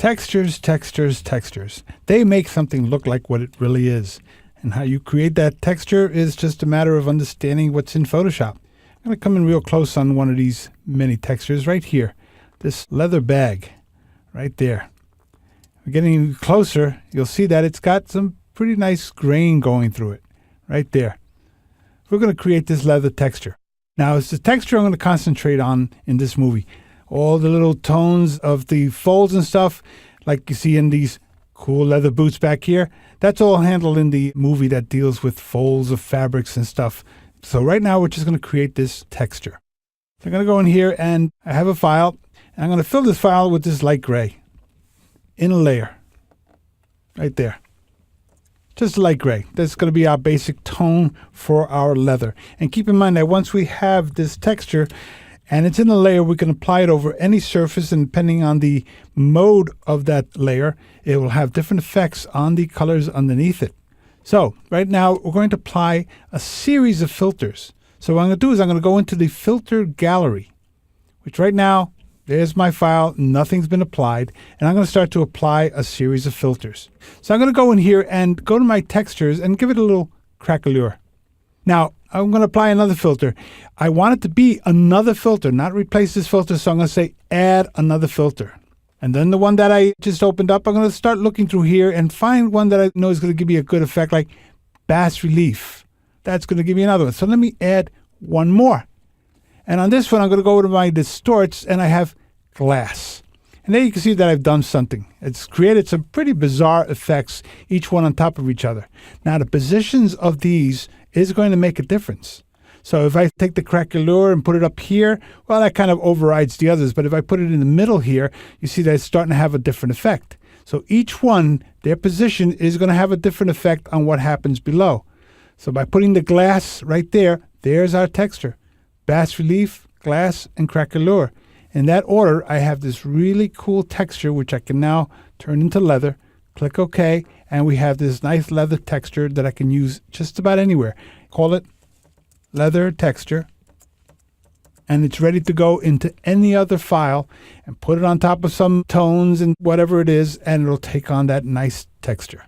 Textures, textures, textures. They make something look like what it really is. And how you create that texture is just a matter of understanding what's in Photoshop. I'm going to come in real close on one of these mini textures right here. This leather bag right there. Getting closer, you'll see that it's got some pretty nice grain going through it right there. We're going to create this leather texture. Now, it's the texture I'm going to concentrate on in this movie. All the little tones of the folds and stuff, like you see in these cool leather boots back here, that's all handled in the movie that deals with folds of fabrics and stuff. So right now, we're just going to create this texture. So I'm going to go in here and I have a file. And I'm going to fill this file with this light gray in a layer right there. Just light gray. That's going to be our basic tone for our leather. And keep in mind that once we have this texture and it's in a layer, we can apply it over any surface, and depending on the mode of that layer, it will have different effects on the colors underneath it. So right now we're going to apply a series of filters. So what I'm going to do is I'm going to go into the filter gallery, which right now, there's my file, nothing's been applied, and I'm going to start to apply a series of filters. So I'm going to go in here and go to my textures and give it a little craquelure. Now, I'm going to apply another filter. I want it to be another filter, not replace this filter, so I'm going to say add another filter. And then the one that I just opened up, I'm going to start looking through here and find one that I know is going to give me a good effect, like bas relief. That's going to give me another one. So let me add one more. And on this one, I'm going to go to my distorts, and I have glass. And there you can see that I've done something. It's created some pretty bizarre effects, each one on top of each other. Now, the positions of these is going to make a difference. So if I take the craquelure and put it up here, well, that kind of overrides the others. But if I put it in the middle here, you see that it's starting to have a different effect. So each one, their position is going to have a different effect on what happens below. So by putting the glass right there, there's our texture. Bas relief, glass, and craquelure. In that order, I have this really cool texture, which I can now turn into leather. Click OK, and we have this nice leather texture that I can use just about anywhere. Call it leather texture, and it's ready to go into any other file and put it on top of some tones and whatever it is, and it'll take on that nice texture.